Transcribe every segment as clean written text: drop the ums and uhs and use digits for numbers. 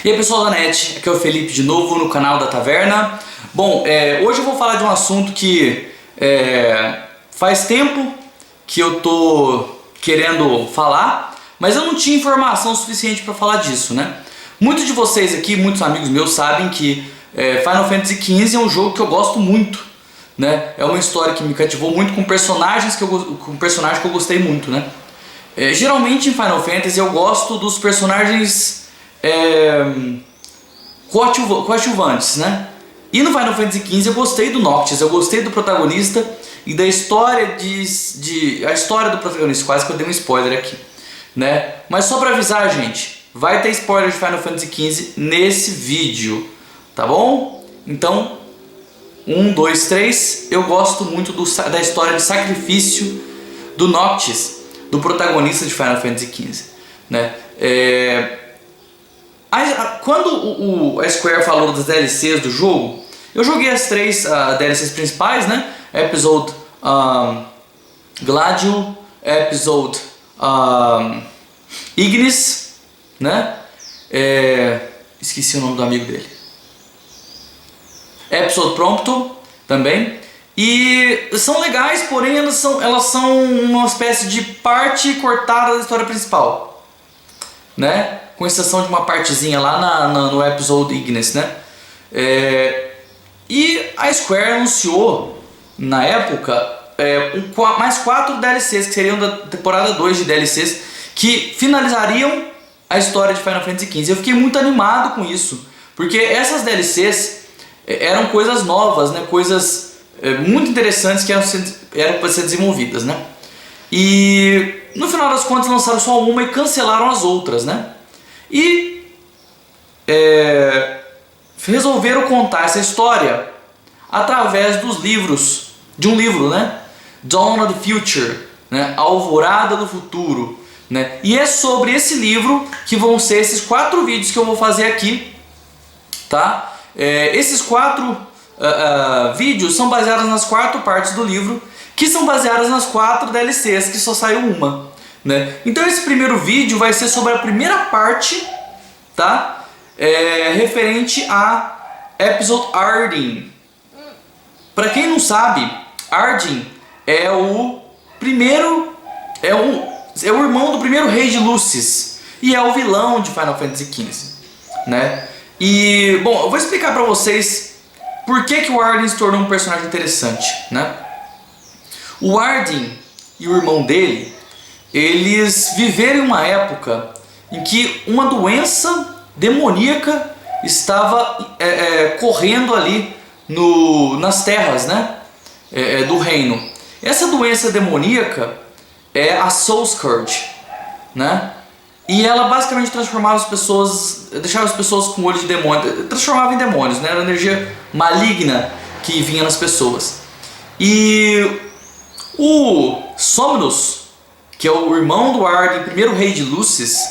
E aí pessoal da net, aqui é o Felipe de novo no canal da Taverna. Bom, hoje eu vou falar de um assunto que faz tempo que eu tô querendo falar, mas eu não tinha informação suficiente para falar disso, né? Muitos de vocês aqui, muitos amigos meus sabem que Final Fantasy XV é um jogo que eu gosto muito, né? É uma história que me cativou muito com personagens que eu gostei muito, né? Geralmente em Final Fantasy eu gosto dos personagens coadjuvantes, né? E no Final Fantasy XV eu gostei do Noctis, eu gostei do protagonista e da história a história do protagonista, quase que eu dei um spoiler aqui, né? Mas só pra avisar, gente, vai ter spoiler de Final Fantasy XV nesse vídeo, tá bom? Então, 1, 2, 3, eu gosto muito da história de sacrifício do Noctis, do protagonista de Final Fantasy XV, né? Quando a Square falou das DLCs do jogo, eu joguei as 3 DLCs principais, né? Episode Gladio, Episode Ignis, né? Esqueci o nome do amigo dele. Episode Prompto também. E são legais, porém elas são uma espécie de parte cortada da história principal, né? Com exceção de uma partezinha lá no Episode Ignis, né? E a Square anunciou na época mais 4 DLCs, que seriam da temporada 2 de DLCs, que finalizariam a história de Final Fantasy XV. Eu fiquei muito animado com isso, porque essas DLCs eram coisas novas, né? Coisas muito interessantes que eram para ser desenvolvidas, né? E no final das contas lançaram só uma e cancelaram as outras, né? E resolveram contar essa história através dos livros, de um livro, né? Dawn of the Future, né? Alvorada do Futuro, né? E é sobre esse livro que vão ser esses 4 vídeos que eu vou fazer aqui, tá? Esses 4 vídeos são baseados nas 4 partes do livro, que são baseadas nas 4 DLCs, que só saiu uma, né? Então esse primeiro vídeo vai ser sobre a primeira parte, tá? Referente a Episode Ardyn. Para quem não sabe, Ardyn é o irmão do primeiro rei de Lucis e é o vilão de Final Fantasy XV, né? E bom, eu vou explicar para vocês por que o Ardyn se tornou um personagem interessante, né? O Ardyn e o irmão dele, eles viveram em uma época em que uma doença demoníaca estava correndo ali nas terras, né? Do reino. Essa doença demoníaca é a Soul Scourge, né? E ela basicamente transformava as pessoas, deixava as pessoas com olho de demônio, transformava em demônios, né? Era uma energia maligna que vinha nas pessoas. E o Somnus, que é o irmão do Ardyn, primeiro rei de Lucis,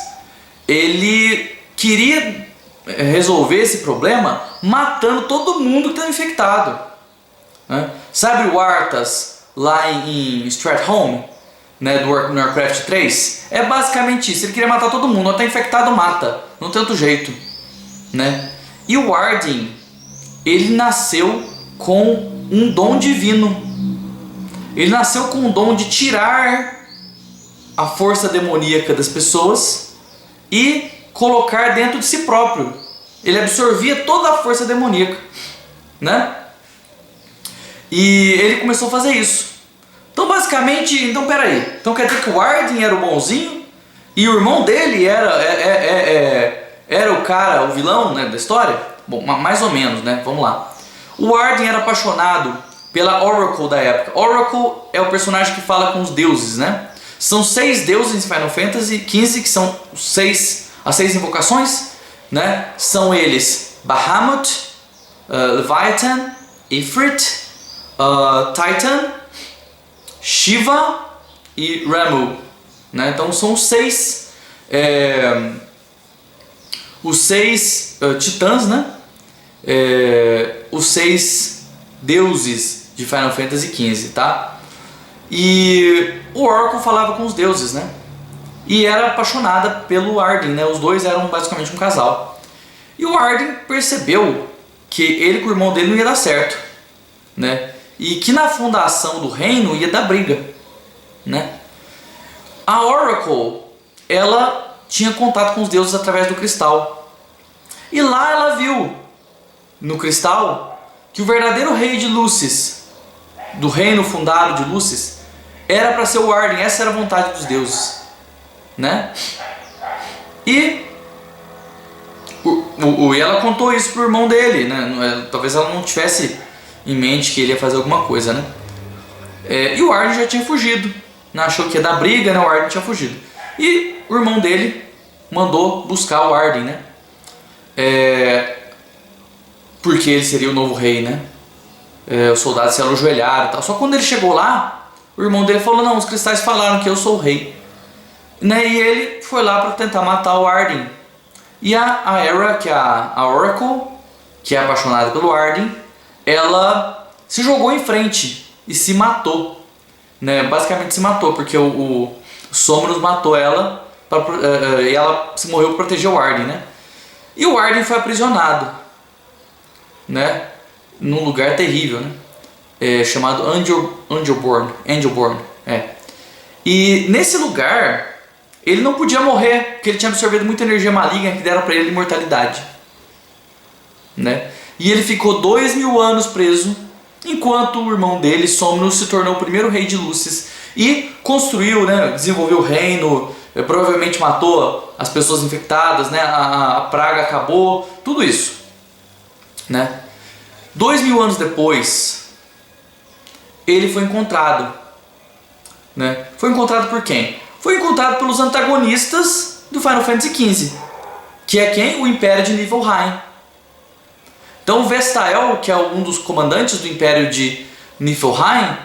ele queria resolver esse problema matando todo mundo que estava infectado, né? Sabe o Arthas lá em Stratholme, né, do Warcraft 3? É basicamente isso, ele queria matar todo mundo, até infectado mata, não tem outro jeito, né? E o Ardyn, ele nasceu com um dom divino, ele nasceu com o dom de tirar a força demoníaca das pessoas e colocar dentro de si próprio. Ele absorvia toda a força demoníaca, né? E ele começou a fazer isso. Então basicamente, peraí, então quer dizer que o Ardyn era o bonzinho e o irmão dele era o cara, o vilão, né, da história? Bom, mais ou menos, né? Vamos lá. O Ardyn era apaixonado pela Oracle da época. Oracle é o personagem que fala com os deuses, né? São 6 deuses em Final Fantasy XV, que são as 6 invocações, né? São eles Bahamut, Leviathan, Ifrit, Titan, Shiva e Ramuh, né? Então são os 6 titãs, né? Os 6 deuses de Final Fantasy XV, tá? E o Oracle falava com os deuses, né? E era apaixonada pelo Ardyn, né? Os dois eram basicamente um casal. E o Arden percebeu que ele com o irmão dele não ia dar certo, né? E que na fundação do reino ia dar briga, né? A Oracle, ela tinha contato com os deuses através do cristal. E lá ela viu, no cristal, que o verdadeiro rei de Lúcis, do reino fundado de Lúcis, era para ser o Arden. Essa era a vontade dos deuses, né? E ela contou isso pro irmão dele, né? Talvez ela não tivesse em mente que ele ia fazer alguma coisa, né? E o Arden já tinha fugido, né? Achou que ia dar briga, né? O Arden tinha fugido. E o irmão dele mandou buscar o Arden, né? Porque ele seria o novo rei, né? Os soldados se ajoelharam e tal. Só quando ele chegou lá, o irmão dele falou: não, os cristais falaram que eu sou o rei, né? E ele foi lá para tentar matar o Arden. E a Hera, que é a Oracle, que é apaixonada pelo Arden, ela se jogou em frente e se matou, né? Basicamente se matou, porque o Somnus matou ela e ela se morreu para proteger o Arden, né? E o Arden foi aprisionado, né? Num lugar terrível, né? Chamado Angelborn. E nesse lugar ele não podia morrer, porque ele tinha absorvido muita energia maligna que deram para ele imortalidade, né? E ele ficou 2000 anos preso, enquanto o irmão dele, Somnus, se tornou o primeiro rei de Lúcis e construiu, né? Desenvolveu o reino, provavelmente matou as pessoas infectadas, né? A praga acabou, tudo isso, né? 2000 anos depois, ele foi encontrado, né? Foi encontrado por quem? Foi encontrado pelos antagonistas do Final Fantasy XV, que é quem? O Império de Niflheim. Então Vestael, que é um dos comandantes do Império de Niflheim,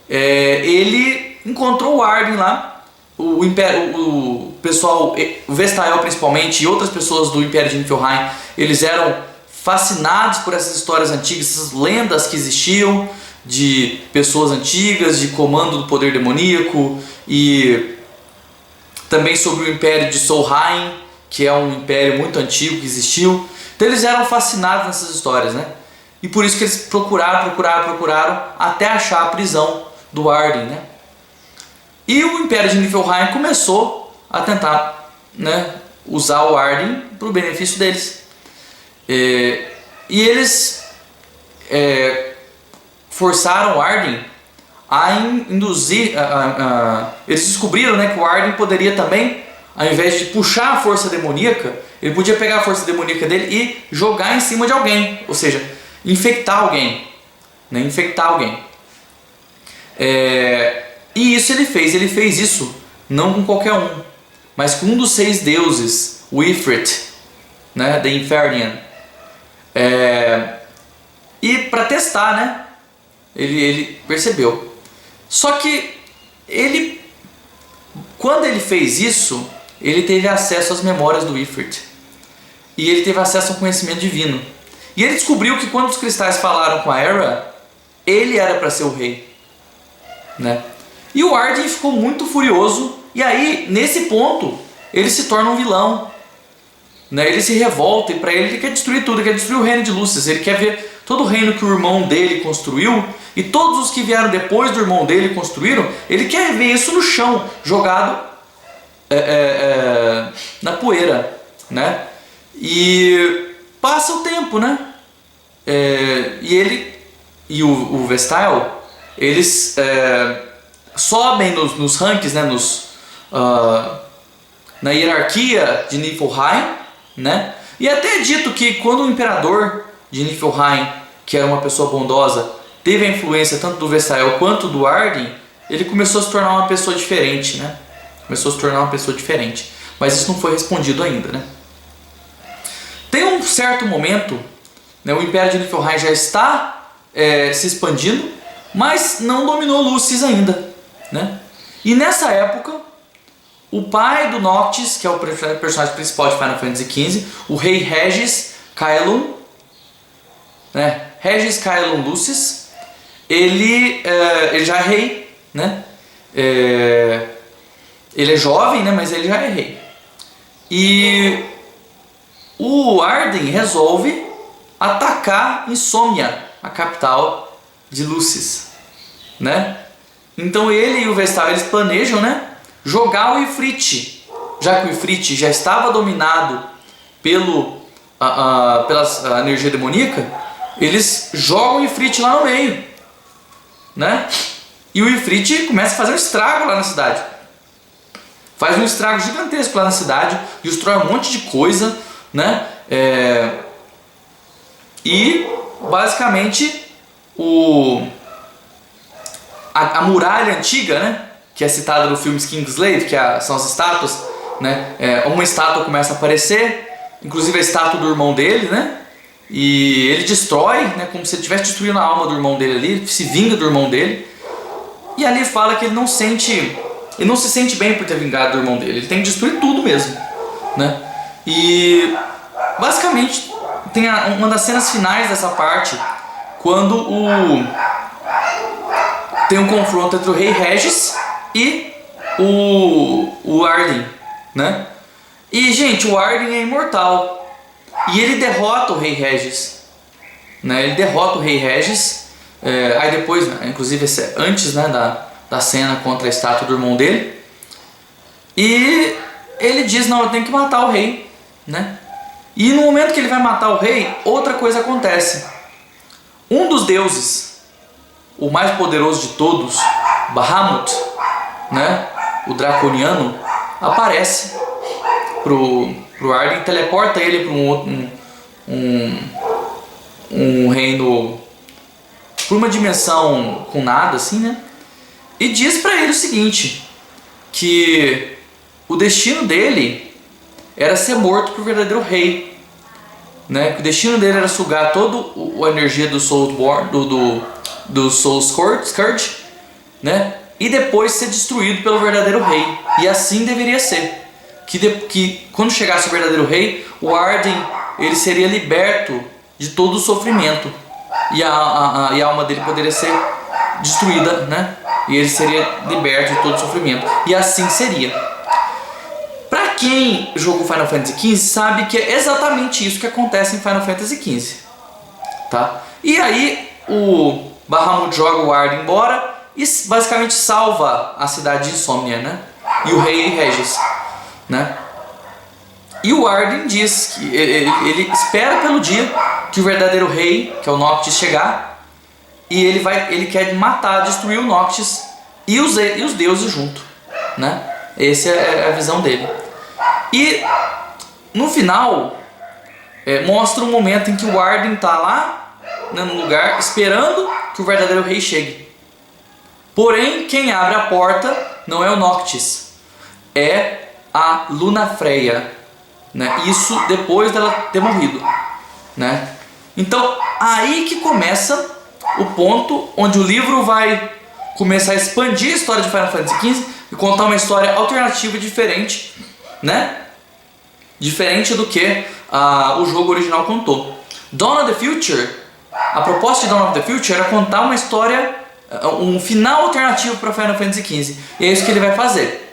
ele encontrou o Arden lá. O pessoal, o Vestael principalmente, e outras pessoas do Império de Niflheim, eles eram fascinados por essas histórias antigas, essas lendas que existiam de pessoas antigas, de comando do poder demoníaco, e também sobre o Império de Solheim, que é um império muito antigo que existiu. Então eles eram fascinados nessas histórias, né? E por isso que eles procuraram até achar a prisão do Arden, né? E o Império de Niflheim começou a tentar, né, usar o Arden para o benefício deles. E eles forçaram o Arden a induzir, eles descobriram, né, que o Arden poderia também, ao invés de puxar a força demoníaca, ele podia pegar a força demoníaca dele e jogar em cima de alguém, ou seja, infectar alguém, né, e isso ele fez isso não com qualquer um, mas com um dos 6 deuses, o Ifrit, né, The Infernian, e para testar, né, ele percebeu. Só que quando ele fez isso, ele teve acesso às memórias do Ifrit. E ele teve acesso ao conhecimento divino. E ele descobriu que quando os cristais falaram com a Hera, ele era para ser o rei, né? E o Arden ficou muito furioso. E aí, nesse ponto, ele se torna um vilão, né? Ele se revolta e para ele quer destruir tudo. Ele quer destruir o reino de Lúcis. Ele quer ver todo o reino que o irmão dele construiu e todos os que vieram depois do irmão dele construíram. Ele quer ver isso no chão, jogado na poeira, né? E passa o tempo, né? E ele e o Vestael, eles sobem nos rankings, né? Na hierarquia de Niflheim, né? E até é dito que quando o imperador de Niflheim, que era uma pessoa bondosa, teve a influência tanto do Vestael quanto do Arden, ele começou a se tornar uma pessoa diferente, né? Mas isso não foi respondido ainda, né? Tem um certo momento, né, o Império de Niflheim já está se expandindo, mas não dominou Lúcis ainda, né? E nessa época, o pai do Noctis, que é o personagem principal de Final Fantasy XV, o rei Regis Caelum, né? Regis Caelum Lúcis, ele já é rei, né? Ele é jovem, né? Mas ele já é rei. E o Arden resolve atacar Insomnia, a capital de Lucis, né? Então ele e o Vestal, eles planejam, né, jogar o Ifrit, já que o Ifrit já estava dominado pela energia demoníaca, eles jogam o Ifrit lá no meio, né? E o Ifrit começa a fazer um estrago lá na cidade. Faz um estrago gigantesco lá na cidade, destrói um monte de coisa, né? E basicamente a muralha antiga, né, que é citada no filme Kingsglaive, que são as estátuas, né? Uma estátua começa a aparecer, inclusive a estátua do irmão dele, né? E ele destrói, né, como se ele estivesse destruindo a alma do irmão dele ali, ele se vinga do irmão dele. E ali fala que ele não se sente bem por ter vingado do irmão dele, ele tem que destruir tudo mesmo, né? E basicamente tem uma das cenas finais dessa parte, quando tem um confronto entre o Rei Regis e o Arden, né? E gente, o Arden é imortal e ele derrota o Rei Regis, né? Ele derrota o Rei Regis, aí depois, inclusive antes, né, da cena contra a estátua do irmão dele, e ele diz: não, eu tenho que matar o rei, né? E no momento que ele vai matar o rei, outra coisa acontece. Um dos deuses, o mais poderoso de todos, Bahamut, né, o draconiano, aparece pro Arden, teleporta ele para um reino, para uma dimensão com nada assim, né? E diz para ele o seguinte, que o destino dele era ser morto por verdadeiro rei, né? Que o destino dele era sugar toda a energia do Soulborn, do Soul Scourge, né? E depois ser destruído pelo verdadeiro rei. E assim deveria ser. Que quando chegasse o verdadeiro rei, o Arden, ele seria liberto de todo o sofrimento. E a alma dele poderia ser destruída, né? E ele seria liberto de todo o sofrimento. E assim seria. Pra quem jogou Final Fantasy XV, sabe que é exatamente isso que acontece em Final Fantasy XV. Tá? E aí o Bahamut joga o Arden embora e basicamente salva a cidade de Insomnia, né? E o Rei Regis, né? E o Arden diz que ele espera pelo dia que o verdadeiro rei, que é o Noctis, chegar, e ele quer matar, destruir o Noctis e os deuses junto, né? Essa é a visão dele. E no final mostra um momento em que o Arden está lá, né, no lugar, esperando que o verdadeiro rei chegue. Porém, quem abre a porta não é o Noctis, é a Lunafreya, né? Isso depois dela ter morrido, né? Então aí que começa o ponto onde o livro vai começar a expandir a história de Final Fantasy XV e contar uma história alternativa diferente, né? Diferente do que o jogo original contou. Dawn of the Future, a proposta de Dawn of the Future era contar uma história, um final alternativo para Final Fantasy XV. E é isso que ele vai fazer.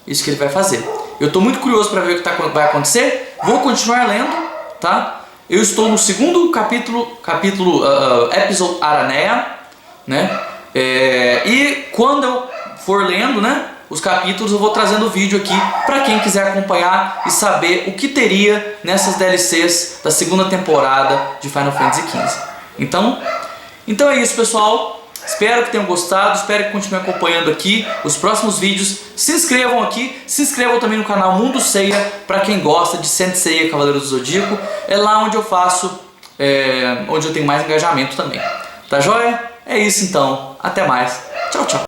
Isso que ele vai fazer. Eu estou muito curioso para ver o que vai acontecer. Vou continuar lendo, tá? Eu estou no segundo capítulo Episode Aranea, né? E quando eu for lendo, né, os capítulos, eu vou trazendo vídeo aqui para quem quiser acompanhar e saber o que teria nessas DLCs da segunda temporada de Final Fantasy XV. Então é isso, pessoal. Espero que tenham gostado, espero que continuem acompanhando aqui os próximos vídeos. Se inscrevam aqui, se inscrevam também no canal Mundo Seiya, para quem gosta de Saint Seiya Cavaleiro do Zodíaco. É lá onde eu faço, onde eu tenho mais engajamento também. Tá joia? É isso então, até mais. Tchau, tchau.